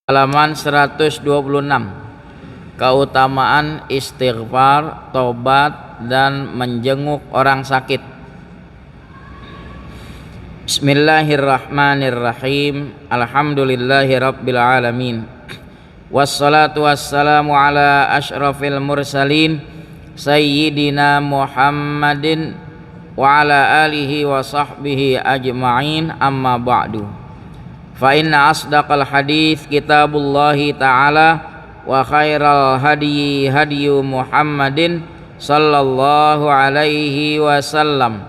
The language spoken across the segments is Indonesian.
Halaman 126. Keutamaan istighfar, tobat, dan menjenguk orang sakit. Bismillahirrahmanirrahim. Alhamdulillahirabbil alamin. Wassalatu wassalamu ala asyrafil mursalin sayyidina Muhammadin wa ala alihi wa sahbihi ajma'in, amma ba'du. Fa inna asdaqal hadits kitabullahi ta'ala wa khairal hadyi hadyu Muhammadin sallallahu alaihi wasallam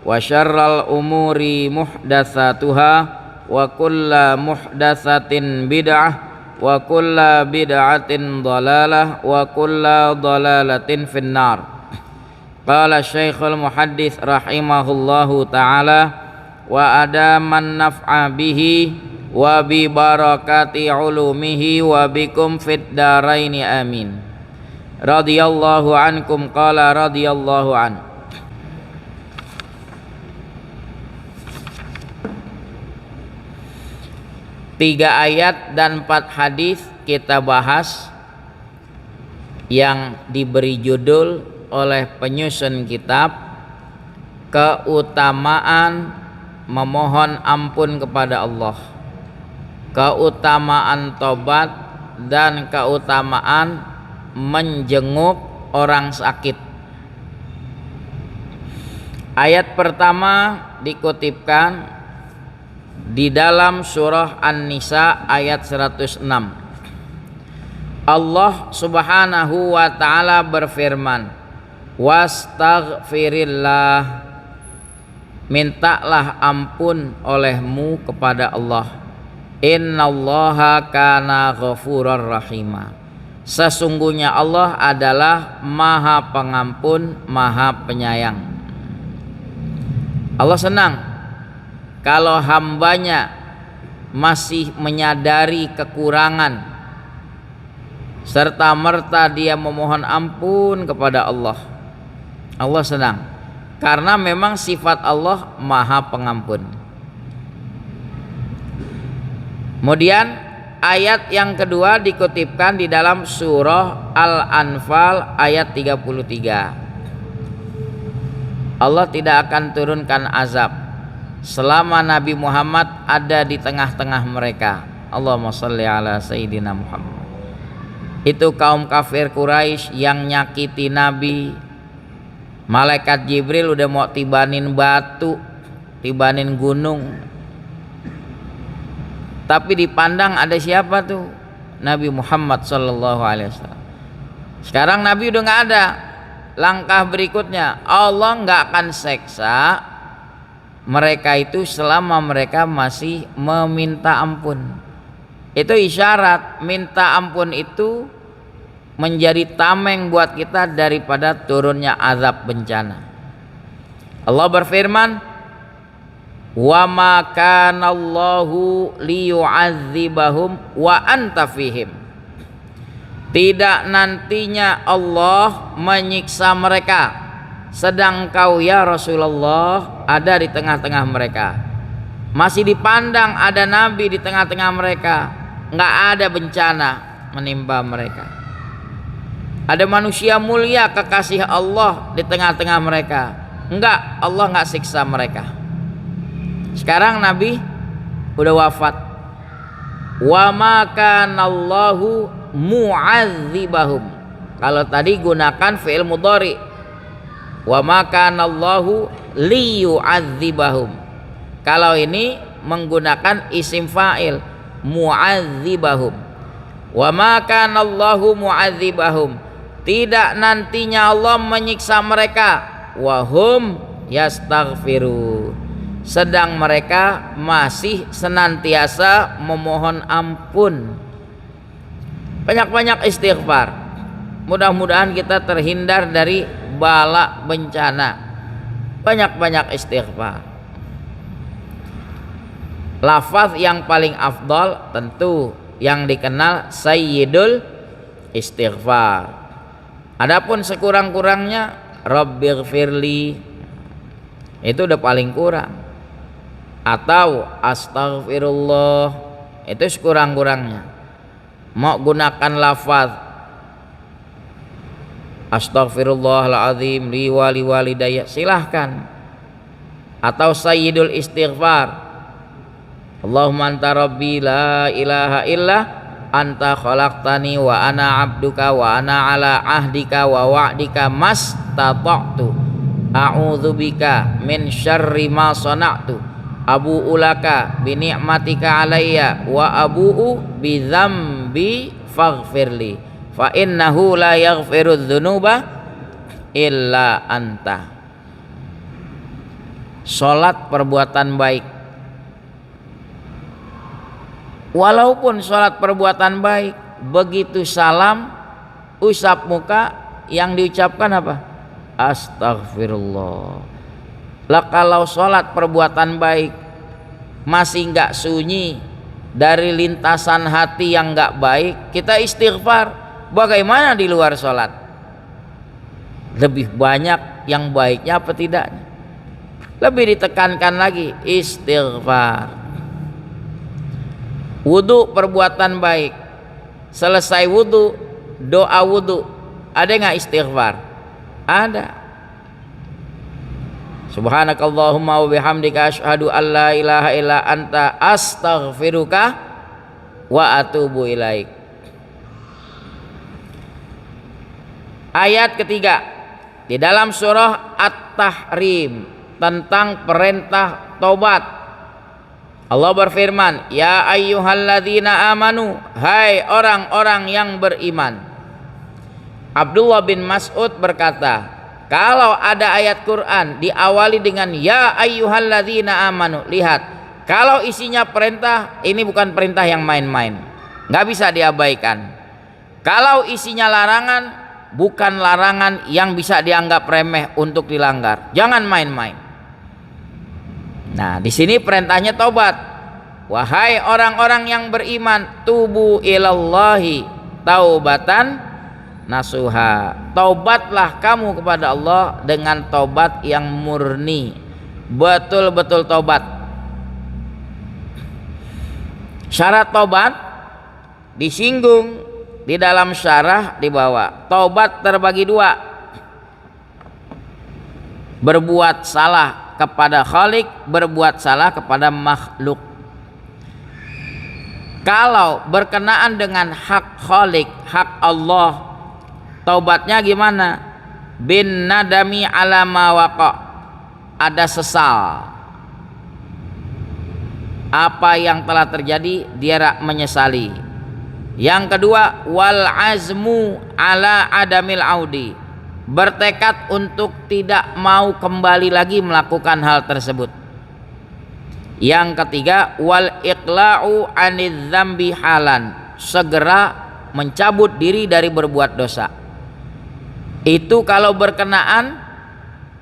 wa syarral umuri muhdatsatuha wa kullu muhdatsatin bid'ah wa kullu bid'atin dhalalah wa kullu dhalalatin finnar. Qala Syekhul Muhaddits rahimahullahu ta'ala wa adaman naf'a bihi wa bi barakati ulumihi wa bikum fid daraini amin. Radhiyallahu ankum. Qala radhiyallahu an. Tiga ayat dan 4 hadis kita bahas yang diberi judul oleh penyusun kitab keutamaan memohon ampun kepada Allah, keutamaan tobat, dan keutamaan menjenguk orang sakit. Ayat pertama dikutipkan di dalam surah An-Nisa ayat 106. Allah Subhanahu wa ta'ala berfirman, wastaghfirillah, mintalah ampun olehmu kepada Allah. Innallaha kana ghafurur rahima, sesungguhnya Allah adalah maha pengampun, maha penyayang. Allah senang kalau hambanya masih menyadari kekurangan serta merta dia memohon ampun kepada Allah. Allah senang karena memang sifat Allah maha pengampun. Kemudian ayat yang kedua dikutipkan di dalam surah Al-Anfal ayat 33. Allah tidak akan turunkan azab selama Nabi Muhammad ada di tengah-tengah mereka. Allahumma sholli ala sayyidina Muhammad. Itu kaum kafir Quraisy yang nyakiti Nabi. Malaikat Jibril udah mau tibanin batu, tibanin gunung, tapi dipandang ada siapa tuh? Nabi Muhammad sallallahu alaihi wasallam. Sekarang Nabi udah nggak ada. Langkah berikutnya, Allah nggak akan seksa mereka itu selama mereka masih meminta ampun. Itu isyarat minta ampun itu menjadi tameng buat kita daripada turunnya azab bencana. Allah berfirman, wa ma kana Allahu liyu'adzibahum wa anta fihim. Tidak nantinya Allah menyiksa mereka sedang kau ya Rasulullah ada di tengah-tengah mereka. Masih dipandang ada Nabi di tengah-tengah mereka, nggak ada bencana menimpa mereka. Ada manusia mulia kekasih Allah di tengah-tengah mereka, enggak, Allah enggak siksa mereka. Sekarang Nabi udah wafat. Wa ma kana Allahu mu'adzibahum. Kalau tadi gunakan fi'il mudhari. Wa ma kana Allahu liyu'adzibahum. Kalau ini menggunakan isim fa'il, mu'adzibahum. Wa ma kana Allahu mu'adzibahum. Tidak nantinya Allah menyiksa mereka. Wahum yastaghfiru, sedang mereka masih senantiasa memohon ampun. Banyak-banyak istighfar. Mudah-mudahan kita terhindar dari bala bencana. Banyak-banyak istighfar. Lafaz yang paling afdal tentu yang dikenal sayyidul istighfar. Adapun sekurang-kurangnya Rabbighfirli, itu udah paling kurang. Atau astaghfirullah, itu sekurang-kurangnya. mau gunakan lafaz astaghfirullahaladzim li wali walidayya, silahkan. Atau sayyidul istighfar, Allahumma anta rabbi la ilaha illa anta khalaqtani wa ana abduka wa ana ala ahdika wa wa'dika mastata'tu a'udzubika min syarri ma sana'tu abu'u laka bi ni'matika alayya wa abu'u bi dzambi faghfirli fa innahu la yaghfiru dzunuba illa anta. Salat perbuatan baik. Walaupun salat perbuatan baik, begitu salam usap muka yang diucapkan apa? Astaghfirullah. Lah kalau salat perbuatan baik masih enggak sunyi dari lintasan hati yang enggak baik, kita istighfar. Bagaimana di luar salat? Lebih banyak yang baiknya apa tidaknya? Lebih ditekankan lagi istighfar. Wudu perbuatan baik, selesai wudu doa wudu, ada nggak istighfar? Ada. Subhanakallahumma wa bihamdika asyhadu an la ilaha illa anta astaghfiruka wa atubu ilaik. Ayat ketiga di dalam surah At-Tahrim tentang perintah taubat. Allah berfirman, ya ayyuhalladzina amanu, hai orang-orang yang beriman. Abdullah bin Mas'ud berkata, kalau ada ayat Quran diawali dengan ya ayyuhalladzina amanu, lihat, kalau isinya perintah, ini bukan perintah yang main-main, nggak bisa diabaikan. Kalau isinya larangan, bukan larangan yang bisa dianggap remeh untuk dilanggar, jangan main-main. Nah, di sini perintahnya taubat. Wahai orang-orang yang beriman, tubu ilallahi taubatan nasuha. Taubatlah kamu kepada Allah dengan taubat yang murni, betul-betul taubat. Syarat taubat disinggung di dalam syarah di bawah. Taubat terbagi dua. Berbuat salah kepada Khalik, berbuat salah kepada makhluk. Kalau berkenaan dengan hak Khalik, hak Allah, taubatnya gimana? Bin nadami ala ma waqa, ada sesal apa yang telah terjadi, dia menyesali. Yang kedua, wal azmu ala adamil audi, bertekad untuk tidak mau kembali lagi melakukan hal tersebut. Yang ketiga, wal iqla'u anidz dzambi halan, segera mencabut diri dari berbuat dosa. Itu kalau berkenaan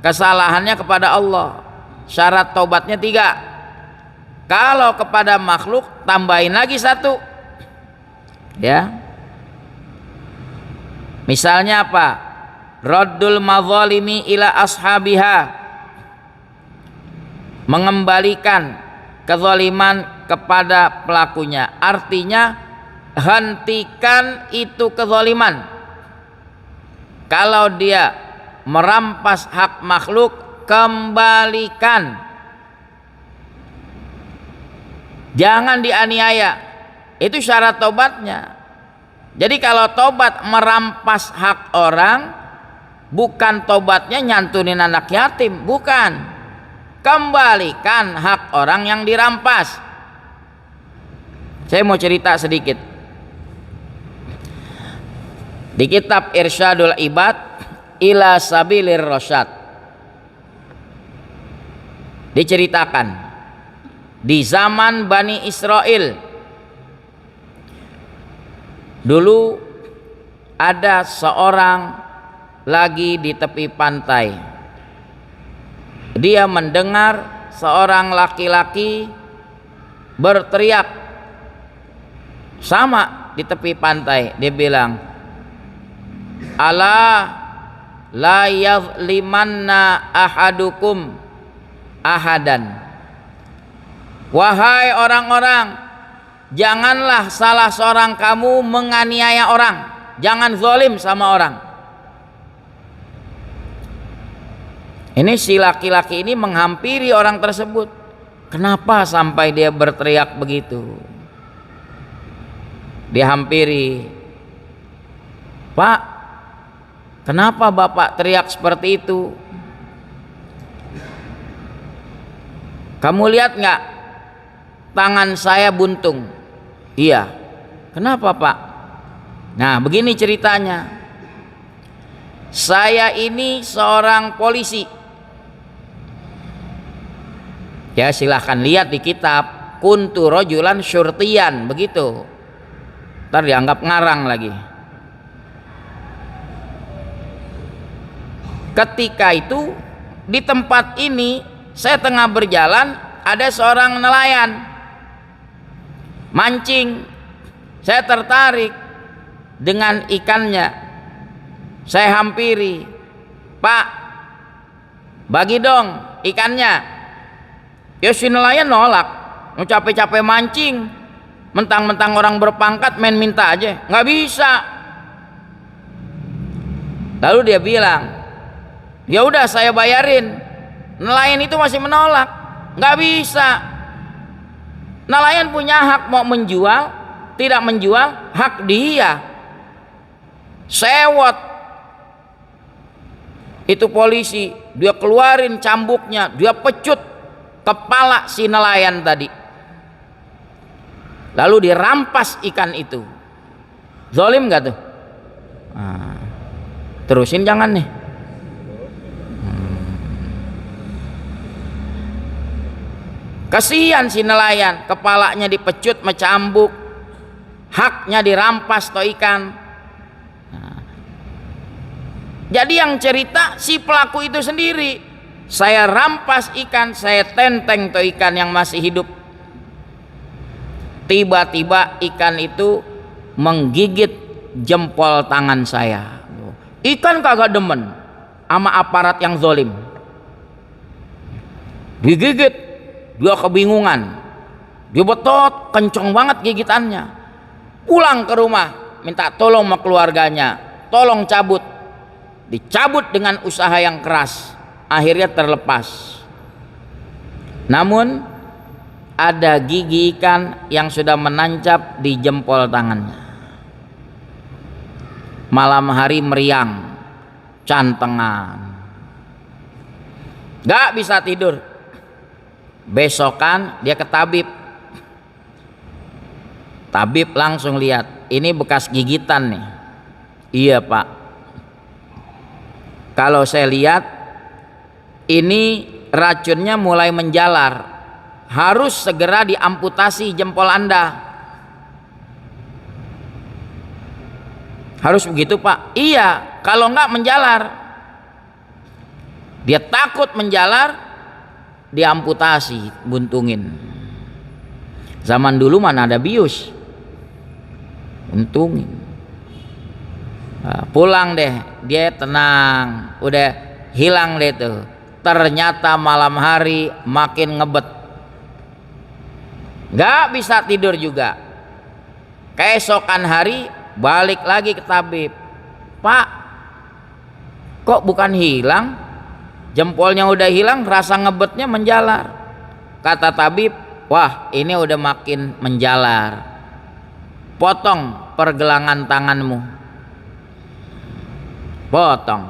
kesalahannya kepada Allah. Syarat taubatnya 3. Kalau kepada makhluk tambahin lagi 1. Ya. Misalnya apa? Raddul madzalimi ila ashabiha, mengembalikan kezaliman kepada pelakunya. Artinya hentikan itu kezaliman. Kalau dia merampas hak makhluk, kembalikan, jangan dianiaya. Itu syarat tobatnya. Jadi kalau tobat merampas hak orang, bukan tobatnya nyantunin anak yatim, bukan. Kembalikan hak orang yang dirampas. Saya mau cerita sedikit. Di kitab Irsyadul Ibad ila Sabilir Rasyad diceritakan di zaman Bani Israel dulu ada seorang lagi di tepi pantai. Dia mendengar seorang laki-laki berteriak sama di tepi pantai. Dia bilang, ala la yazlimanna ahadukum ahadan. Wahai orang-orang, janganlah salah seorang kamu menganiaya orang, jangan zalim sama orang. Ini si laki-laki ini menghampiri orang tersebut. Kenapa sampai dia berteriak begitu? Dia hampiri, Pak, kenapa Bapak teriak seperti itu? Kamu lihat nggak tangan saya buntung? Iya. Kenapa Pak? Nah begini ceritanya. Saya ini seorang polisi. Ya silahkan lihat di kitab, kuntu rojulan syurtian, begitu. Ntar dianggap ngarang lagi. Ketika itu di tempat ini saya tengah berjalan, ada seorang nelayan mancing. Saya tertarik dengan ikannya. Saya hampiri, Pak, bagi dong ikannya. Ya si nelayan nolak, mau capek-capek mancing, mentang-mentang orang berpangkat main minta aja, nggak bisa. Lalu dia bilang, ya udah saya bayarin. Nelayan itu masih menolak, nggak bisa. Nelayan punya hak mau menjual, tidak menjual, hak dia. Sewot itu polisi, dia keluarin cambuknya, dia pecut kepala si nelayan tadi, lalu dirampas ikan itu. Zalim gak tuh? Nah, terusin jangan nih. Kasihan si nelayan, kepalanya dipecut sama cambuk, haknya dirampas to ikan. Nah, jadi yang cerita si pelaku itu sendiri. Saya rampas ikan, saya tenteng tuh ikan yang masih hidup. Tiba-tiba ikan itu menggigit jempol tangan saya. Ikan kagak demen sama aparat yang zalim. Digigit, dia kebingungan. Dia betot, kenceng banget gigitannya. Pulang ke rumah, minta tolong sama keluarganya, tolong cabut. Dicabut dengan usaha yang keras. Akhirnya terlepas. Namun ada gigi ikan yang sudah menancap di jempol tangannya. Malam hari meriang, cantengan, gak bisa tidur. Besokan dia ke tabib. Tabib langsung lihat, ini bekas gigitan nih. Iya Pak, kalau saya lihat ini racunnya mulai menjalar, harus segera diamputasi jempol Anda. Harus begitu Pak? Iya, kalau enggak menjalar. Dia takut menjalar, diamputasi, buntungin. Zaman dulu mana ada bius, buntungin. Nah, pulang deh, dia tenang, udah hilang deh tuh. Ternyata malam hari makin ngebet, nggak bisa tidur juga. Keesokan hari balik lagi ke tabib. Pak, kok bukan hilang, jempolnya udah hilang, rasa ngebetnya menjalar. Kata tabib, wah ini udah makin menjalar, potong pergelangan tanganmu. Potong,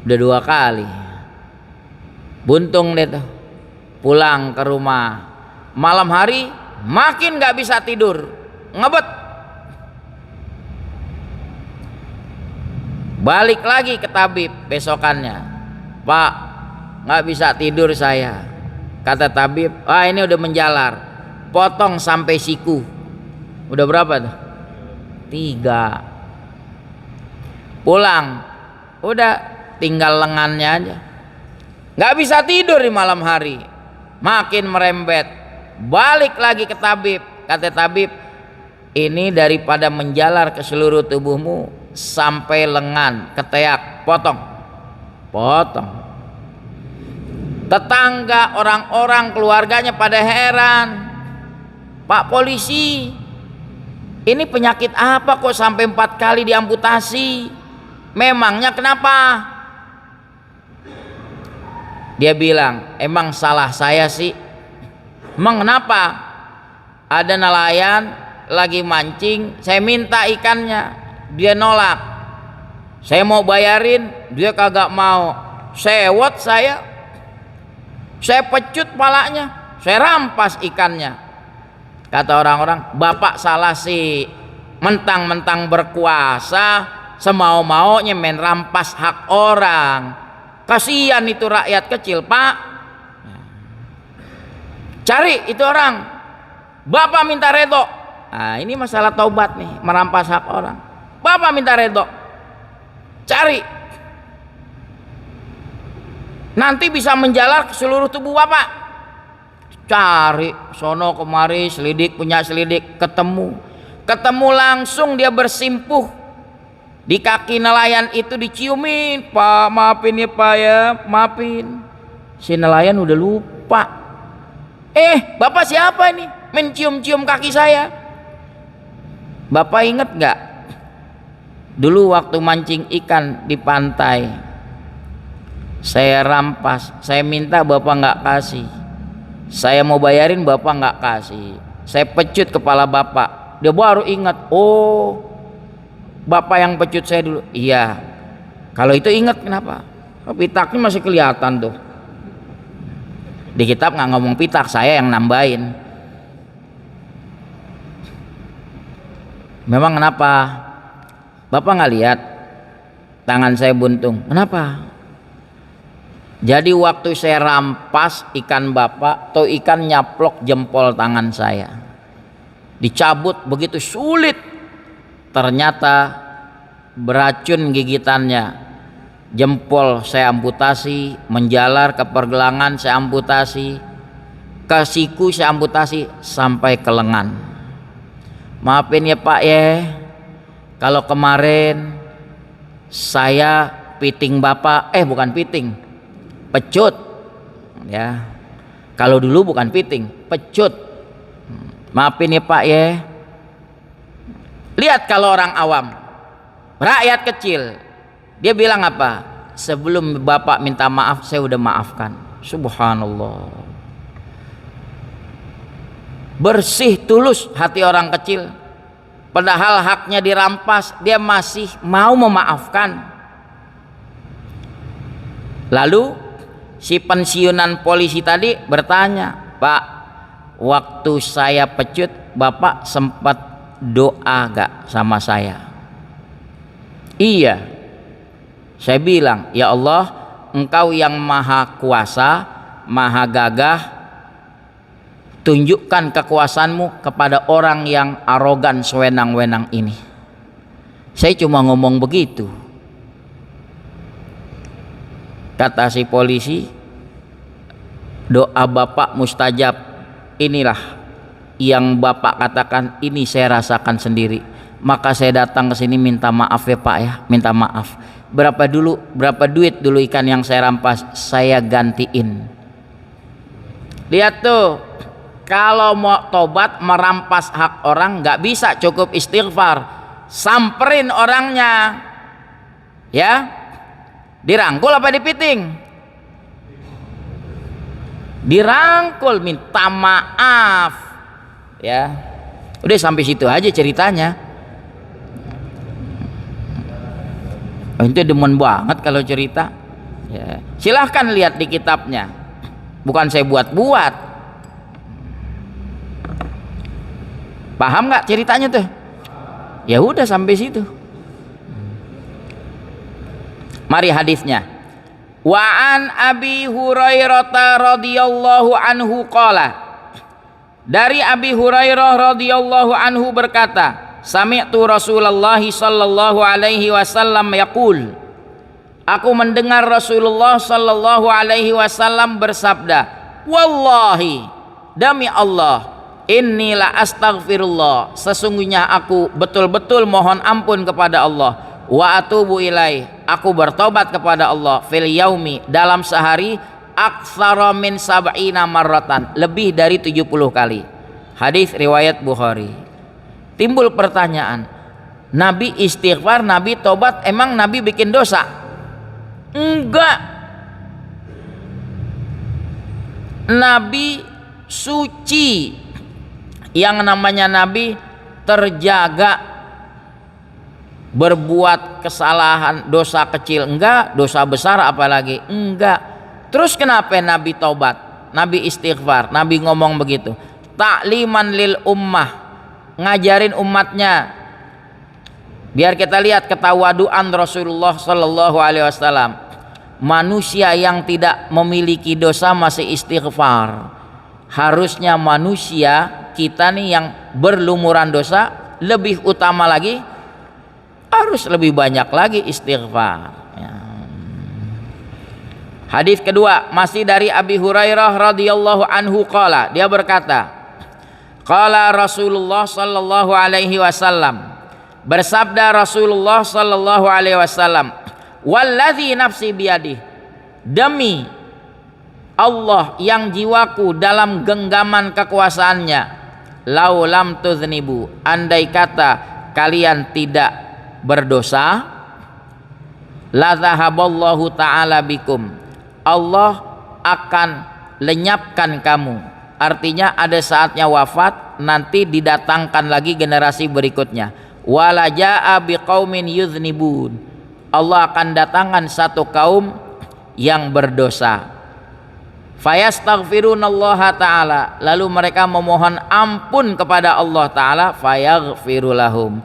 udah 2 kali. Buntung deh tuh. Pulang ke rumah, malam hari makin gak bisa tidur, ngebet. Balik lagi ke tabib besokannya, Pak, gak bisa tidur saya. Kata tabib, ini udah menjalar, potong sampai siku. Udah berapa tuh? 3. Pulang, udah tinggal lengannya aja. Gak bisa tidur di malam hari, makin merembet. Balik lagi ke tabib. Kata tabib, ini daripada menjalar ke seluruh tubuhmu sampai lengan, keteak, potong. Tetangga, orang-orang, keluarganya pada heran. Pak polisi, ini penyakit apa kok sampai 4 kali diamputasi? Memangnya kenapa? Dia bilang, emang salah saya sih. Emang kenapa? Ada nelayan lagi mancing, saya minta ikannya, dia nolak. Saya mau bayarin, dia kagak mau. Sewot saya pecut palanya, saya rampas ikannya. Kata orang-orang, bapak salah sih, mentang-mentang berkuasa semau-maunya main rampas hak orang. Kasihan itu rakyat kecil, Pak. Cari itu orang, bapak minta redho. Nah, ini masalah taubat nih, merampas hak orang. Bapak minta redho, cari, nanti bisa menjalar ke seluruh tubuh bapak. Cari sono kemari, selidik punya selidik, ketemu langsung. Dia bersimpuh di kaki nelayan itu, diciumin. Pak maafin ya Pak ya, maafin. Si nelayan udah lupa. Bapak siapa ini mencium-cium kaki saya? Bapak inget gak dulu waktu mancing ikan di pantai, saya rampas, saya minta bapak nggak kasih, saya mau bayarin bapak nggak kasih, saya pecut kepala bapak. Dia baru ingat, oh bapak yang pecut saya dulu. Iya, kalau itu ingat kenapa? Pitaknya masih kelihatan tuh. Di kitab nggak ngomong pitak, saya yang nambahin. Memang kenapa? Bapak nggak lihat tangan saya buntung? Kenapa? Jadi waktu saya rampas ikan bapak, atau ikan nyaplok jempol tangan saya, dicabut begitu sulit. Ternyata beracun gigitannya. Jempol saya amputasi, menjalar ke pergelangan saya amputasi, ke siku saya amputasi sampai ke lengan. Maafin ya Pak ya, kalau kemarin saya piting bapak, bukan piting, pecut ya. Kalau dulu bukan piting, pecut. Maafin ya Pak ya. Lihat kalau orang awam, rakyat kecil, dia bilang apa? Sebelum bapak minta maaf, saya udah maafkan. Subhanallah. Bersih tulus hati orang kecil. Padahal haknya dirampas, dia masih mau memaafkan. Lalu si pensiunan polisi tadi bertanya, Pak, waktu saya pecut bapak sempat doa gak sama saya? Iya. Saya bilang, ya Allah, engkau yang maha kuasa, maha gagah, tunjukkan kekuasaanmu kepada orang yang arogan sewenang-wenang ini. Saya cuma ngomong begitu. Kata si polisi, doa bapak mustajab. Inilah yang bapak katakan, ini saya rasakan sendiri. Maka saya datang ke sini minta maaf ya Pak ya, minta maaf. Berapa duit dulu ikan yang saya rampas, saya gantiin. Lihat tuh, kalau mau tobat merampas hak orang nggak bisa cukup istighfar, samperin orangnya, ya. Dirangkul apa dipiting? Dirangkul, minta maaf, ya. Udah sampai situ aja ceritanya. Itu demen banget kalau cerita. Ya. Silahkan lihat di kitabnya, bukan saya buat-buat. Paham nggak ceritanya tuh? Ya udah sampai situ. Mari hadisnya. Wa an Abi Hurairah radhiyallahu anhu qala. Dari Abi Hurairah radhiyallahu anhu berkata, sami'tu Rasulullah sallallahu alaihi wasallam yaqul. Aku mendengar Rasulullah sallallahu alaihi wasallam bersabda, wallahi, demi Allah, inni la astaghfirullah, sesungguhnya aku betul-betul mohon ampun kepada Allah, wa atubu ilaih, aku bertobat kepada Allah, fil yaumi, dalam sehari, aktsara min sab'ina marratan, lebih dari 70 kali. Hadis riwayat Bukhari. Timbul pertanyaan, Nabi istighfar, Nabi tobat, emang Nabi bikin dosa? Enggak. Nabi suci. Yang namanya Nabi terjaga, berbuat kesalahan, dosa kecil enggak, dosa besar apalagi enggak. Terus kenapa Nabi tobat, Nabi istighfar, Nabi ngomong begitu? Ta'liman lil ummah, ngajarin umatnya. Biar kita lihat ketawaduan Rasulullah sallallahu alaihi wasallam. Manusia yang tidak memiliki dosa masih istighfar. Harusnya manusia kita nih yang berlumuran dosa lebih utama lagi, harus lebih banyak lagi istighfar. Ya. Hadis kedua masih dari Abi Hurairah radhiyallahu anhu qala, dia berkata, qala Rasulullah sallallahu alaihi wasallam, bersabda Rasulullah sallallahu alaihi wasallam, wallazi nafsi biyadih, demi Allah yang jiwaku dalam genggaman kekuasaannya, lau lam tuznibu, andai kata kalian tidak berdosa, la zahaballahu ta'ala bikum, Allah akan lenyapkan kamu. Artinya ada saatnya wafat, nanti didatangkan lagi generasi berikutnya. Wala jaa biqaumin yuznibun, Allah akan datangkan satu kaum yang berdosa. Fayastaghfirunallaha ta'ala, lalu mereka memohon ampun kepada Allah ta'ala, fayaghfirulahum,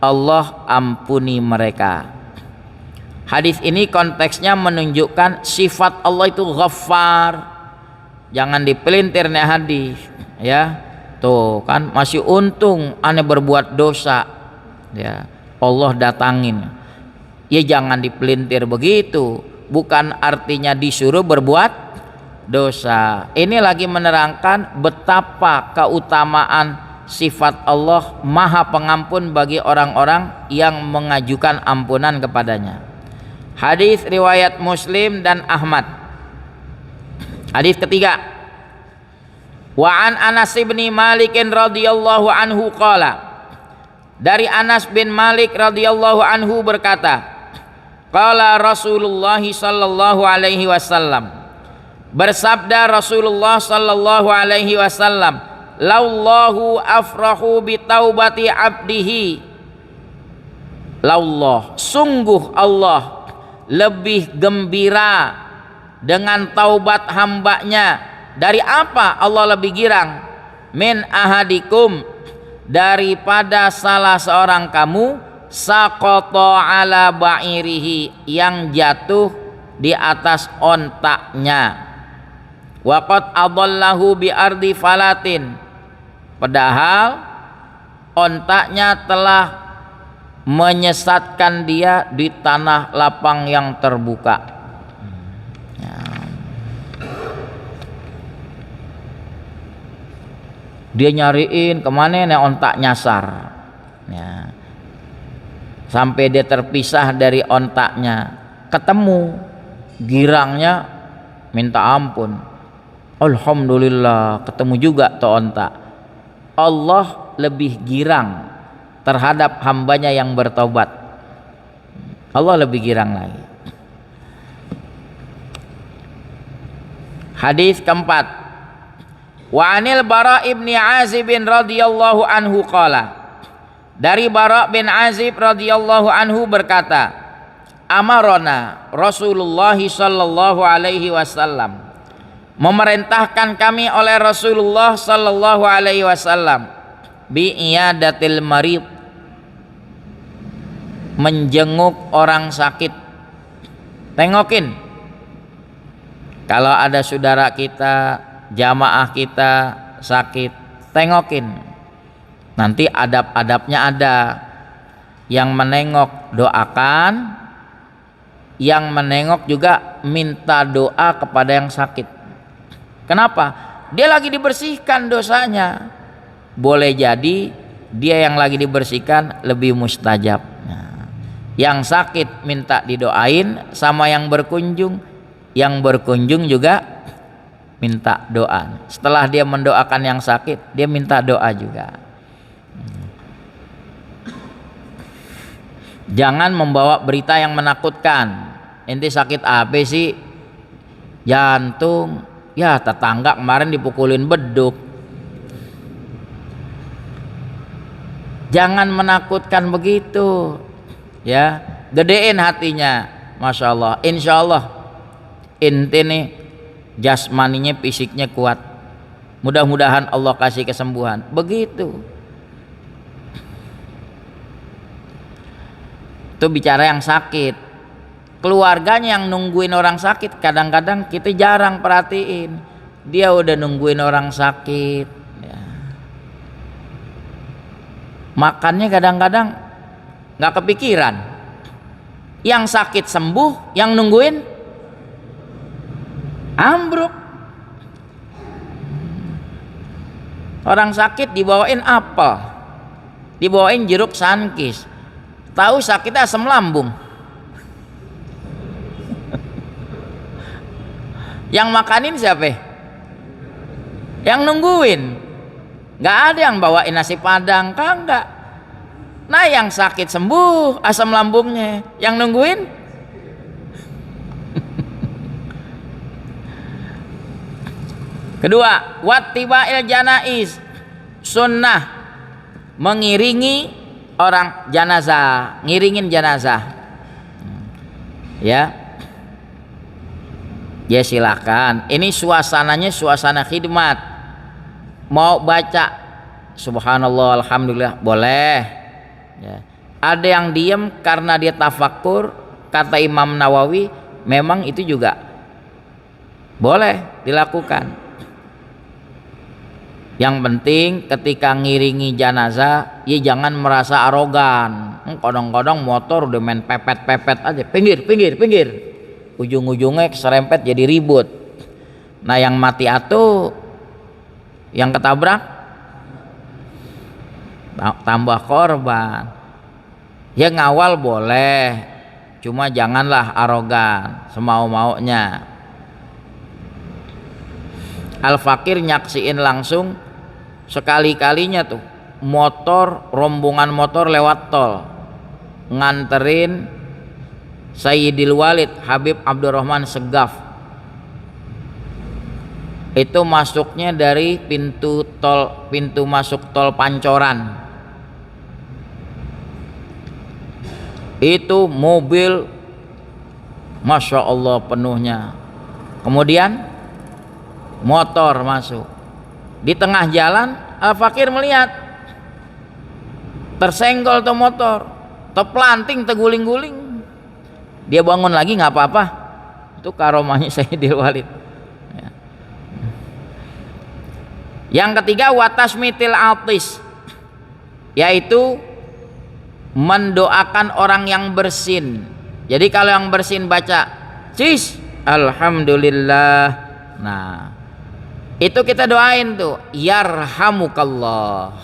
Allah ampuni mereka. Hadis ini konteksnya menunjukkan sifat Allah itu Ghaffar. Jangan dipelintir nih hadis, ya. Tuh kan masih untung aneh berbuat dosa, ya, Allah datangin. Ya jangan dipelintir begitu, bukan artinya disuruh berbuat dosa. Ini lagi menerangkan betapa keutamaan sifat Allah Maha Pengampun bagi orang-orang yang mengajukan ampunan kepadanya. Hadis riwayat Muslim dan Ahmad. Hadis ketiga, wa an Anas bin Malik radhiyallahu anhu qala, dari Anas bin Malik radhiyallahu anhu berkata, qala Rasulullah sallallahu alaihi wasallam, bersabda Rasulullah sallallahu alaihi wasallam, laullahu afrahu bi taubati abdihi, laullah, sungguh Allah lebih gembira dengan taubat hambanya. Dari apa Allah lebih girang? Min ahadikum, daripada salah seorang kamu, saqata ala ba'irihi, yang jatuh di atas ontaknya, waqad adallahu bi ardi falatin, padahal ontaknya telah menyesatkan dia di tanah lapang yang terbuka. Ya. Dia nyariin kemana nih ontak nyasar, ya. Sampai dia terpisah dari ontaknya, ketemu girangnya, minta ampun, alhamdulillah ketemu juga tuh ontak. Allah lebih girang terhadap hambanya yang bertobat. Allah lebih girang lagi. Hadis keempat, wa anil Bara ibni Azib radhiyallahu anhu qala, dari Bara bin Azib radhiyallahu anhu berkata, amarona Rasulullah sallallahu alaihi wasallam, memerintahkan kami oleh Rasulullah sallallahu alaihi wasallam, bi iyadatil marid, menjenguk orang sakit. Tengokin, kalau ada saudara kita, jamaah kita sakit, tengokin. Nanti adab-adabnya ada. Yang menengok doakan, yang menengok juga minta doa kepada yang sakit. Kenapa? Dia lagi dibersihkan dosanya. Boleh jadi dia yang lagi dibersihkan lebih mustajab. Nah, yang sakit minta didoain sama yang berkunjung juga minta doa. Setelah dia mendoakan yang sakit, dia minta doa juga. Jangan membawa berita yang menakutkan. Ente sakit apa sih? Jantung. Ya tetangga kemarin dipukulin beduk. Jangan menakutkan begitu. Ya, gedein hatinya. Masya Allah. Insya Allah ente nih jasmaninya, fisiknya kuat. Mudah-mudahan Allah kasih kesembuhan. Begitu. Itu bicara yang sakit. Keluarganya yang nungguin orang sakit, kadang-kadang kita jarang perhatiin. Dia udah nungguin orang sakit ya. Makannya kadang-kadang gak kepikiran. Yang sakit sembuh, yang nungguin ambruk. Orang sakit dibawain apel, dibawain jeruk sankis, tahu sakitnya asam lambung. Yang makanin siapa? Yang nungguin. Gak ada yang bawain nasi padang, kagak. Nah yang sakit sembuh asam lambungnya, yang nungguin kedua, wattiba'il janaiz, sunnah mengiringi orang jenazah, ngiringin jenazah. Ya. Ya silakan. Ini suasananya suasana khidmat. Mau baca subhanallah alhamdulillah boleh. Ya. Ada yang diam karena dia tafakur, kata Imam Nawawi memang itu juga boleh dilakukan. Yang penting ketika ngiringi jenazah, ya jangan merasa arogan. Kadang-kadang motor udah main pepet-pepet aja, pinggir, pinggir, pinggir. Ujung-ujungnya keserempet jadi ribut. Nah yang mati atuh, yang ketabrak tambah korban. Ya ngawal boleh, cuma janganlah arogan semau-maunya. Al-Fakir nyaksiin langsung sekali-kalinya tuh motor, rombongan motor lewat tol nganterin Sayyidil Walid Habib Abdurrahman Segaf. Itu masuknya dari pintu masuk tol Pancoran. Itu mobil Masya Allah penuhnya. Kemudian motor masuk. Di tengah jalan Al-Fakir melihat tersenggol tuh motor, terpelanting, terguling-guling. Dia bangun lagi nggak apa-apa. Itu karomahnya Sayyidil Walid. Ya. Yang ketiga watasmitil atis, yaitu mendoakan orang yang bersin. Jadi kalau yang bersin baca cis alhamdulillah. Nah, itu kita doain tuh yarhamukallah.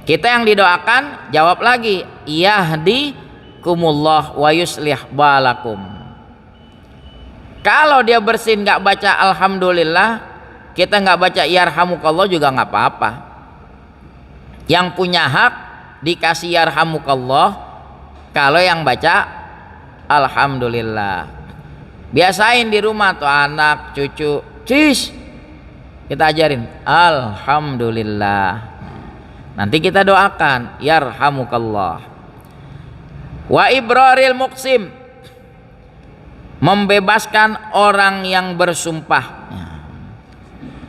Kita yang didoakan jawab lagi yahdikumullah wa yuslih balakum. Kalau dia bersin nggak baca alhamdulillah, kita nggak baca yarhamukallah juga nggak apa-apa. Yang punya hak dikasih yarhamukallah kalau yang baca alhamdulillah. Biasain di rumah tuh anak cucu cis, kita ajarin alhamdulillah. Nanti kita doakan yarhamukallah. Wa ibraril muqsim, membebaskan orang yang bersumpah.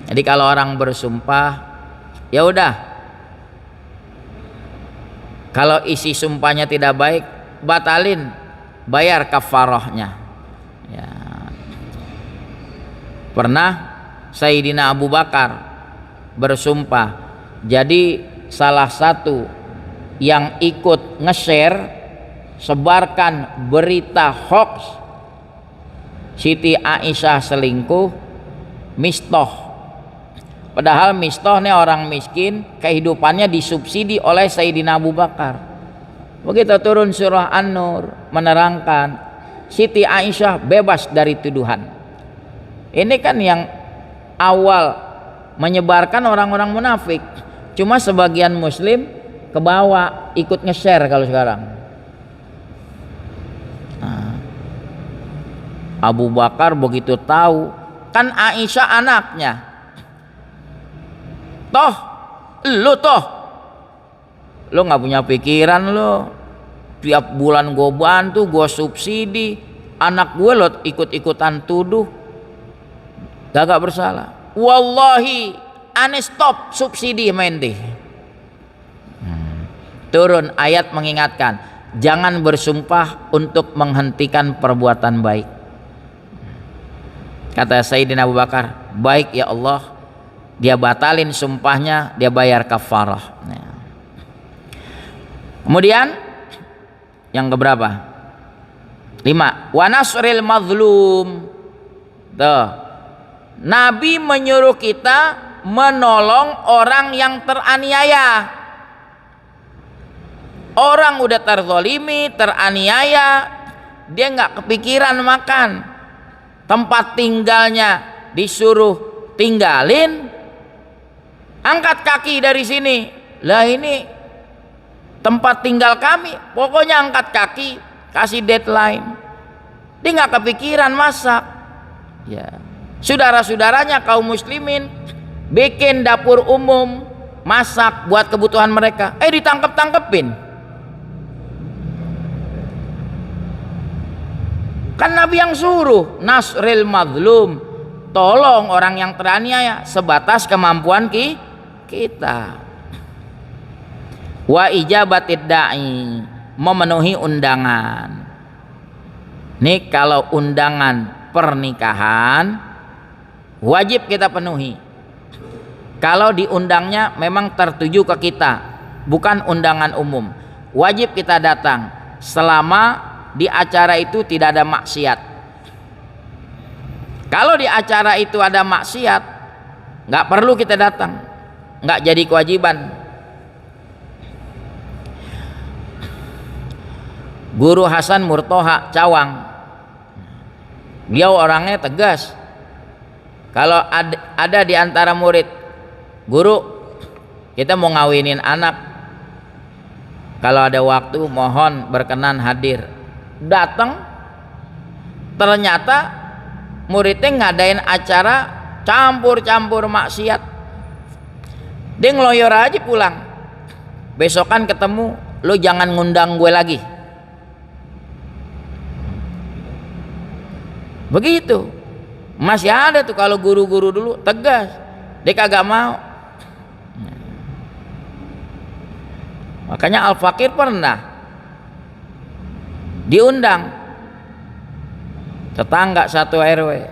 Jadi kalau orang bersumpah, ya udah. Kalau isi sumpahnya tidak baik, batalin, bayar kafarahnya. Ya. Pernah Sayyidina Abu Bakar bersumpah. Jadi salah satu yang ikut nge-share, sebarkan berita hoax Siti Aisyah selingkuh, Mistoh. Padahal Mistoh ini orang miskin, kehidupannya disubsidi oleh Sayyidina Abu Bakar. Begitu turun surah An-Nur menerangkan Siti Aisyah bebas dari tuduhan. Ini kan yang awal menyebarkan orang-orang munafik, cuma sebagian muslim ke bawah ikut nge-share kalau sekarang. Abu Bakar begitu tahu, kan Aisyah anaknya, toh lu nggak punya pikiran, lo tiap bulan gue bantu, gue subsidi, anak gue lo ikut-ikutan tuduh gak bersalah. Wallahi ane stop subsidi main deh. Turun ayat mengingatkan, jangan bersumpah untuk menghentikan perbuatan baik. Kata Sayyidina Abu Bakar, baik ya Allah, dia batalin sumpahnya, dia bayar kafarah. Kemudian yang keberapa? 5. Wa nasril mazlum. Tuh. Nabi menyuruh kita menolong orang yang teraniaya. Orang udah terzolimi, teraniaya, dia nggak kepikiran makan, tempat tinggalnya disuruh tinggalin, angkat kaki dari sini. Lah ini tempat tinggal kami, pokoknya angkat kaki, kasih deadline. Dia nggak kepikiran masak. Ya, saudara-saudaranya kaum muslimin bikin dapur umum, masak buat kebutuhan mereka, ditangkep-tangkepin. Kan Nabi yang suruh, nasril mazlum, tolong orang yang teraniaya sebatas kemampuan kita. Wa ijabatid da'i, memenuhi undangan. Nih kalau undangan pernikahan wajib kita penuhi. Kalau diundangnya memang tertuju ke kita, bukan undangan umum, wajib kita datang selama di acara itu tidak ada maksiat. Kalau di acara itu ada maksiat, nggak perlu kita datang, nggak jadi kewajiban. Guru Hasan Murtoha Cawang, dia orangnya tegas. Kalau ada di antara murid, guru kita mau ngawinin anak, kalau ada waktu mohon berkenan hadir. Datang, ternyata muridnya ngadain acara campur-campur maksiat, dia ngeloyor aja pulang. Besokan ketemu, lo jangan ngundang gue lagi. Begitu. Masih ada tuh kalau guru-guru dulu tegas, dia kagak mau. Makanya Al-Fakir pernah diundang tetangga satu RW,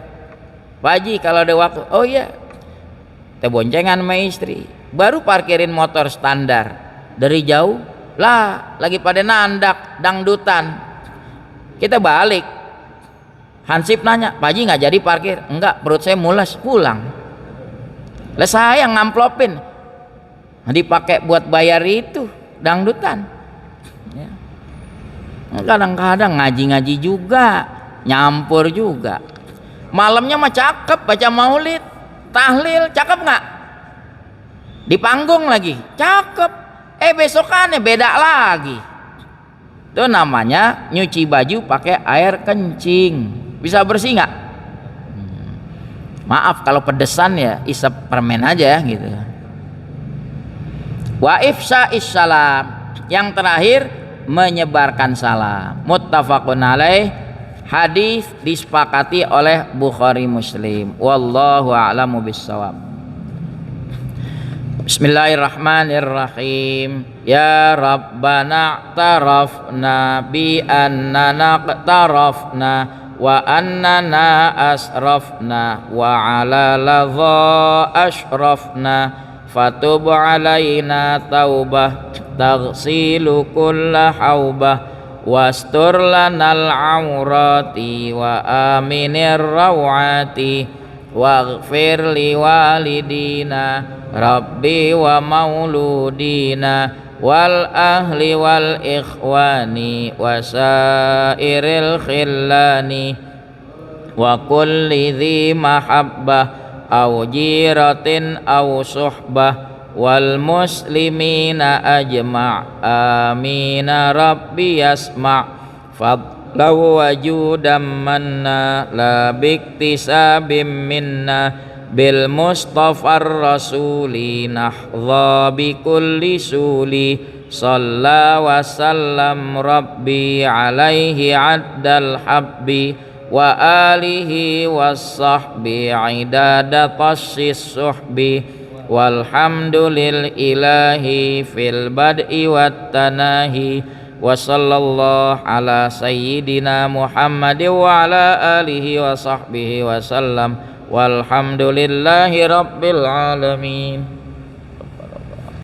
Pak Haji kalau ada waktu, oh iya, kita boncengan sama istri, baru parkirin motor standar, dari jauh lah lagi pada nandak dangdutan, kita balik. Hansip nanya, Pak Haji nggak jadi parkir? Enggak, perut saya mules, pulang. Lah saya ngamplopin, dipakai buat bayar itu dangdutan. Ya. Kadang-kadang ngaji-ngaji juga, nyampur juga. Malamnya mah cakep, baca maulid, tahlil, cakep nggak? Di panggung lagi, cakep. Besokannya beda lagi. Itu namanya nyuci baju pakai air kencing. Bisa bersih nggak? Maaf kalau pedesan ya isep permen aja gitu. Wa ifsa'is salam, yang terakhir menyebarkan salam. Muttafaqun alaih, hadis disepakati oleh Bukhari Muslim. Wallahu a'lamu bissawab. Bismillahirrahmanirrahim. Ya Rabbana tarafna bi annana tarafna wa annana asrafna wa ala ladha ashrafna fatub alaina taubah taghsilu kulla haubah wastur lanal aurati wa aminir rawati waghfir li walidina rabbi wa mauludina wal ahli wal ikhwani wa sairil khillani wa kulli dhi mahabbah aw jiratin aw suhbah wal muslimina ajma' amina rabbi yasma' fadlahu wajudam manna la biktisabim minna bil mustafar rasuli nahdha bi kulli suli salla wa sallam rabbi alaihi addal habbi wa alihi wassahbi idada tassis suhbi walhamdulil ilahi fil bad'i wat tanahi wa sallallahu ala sayyidina Muhammadin wa ala alihi wa sahbihi wa sallam walhamdulillahi rabbil alamin.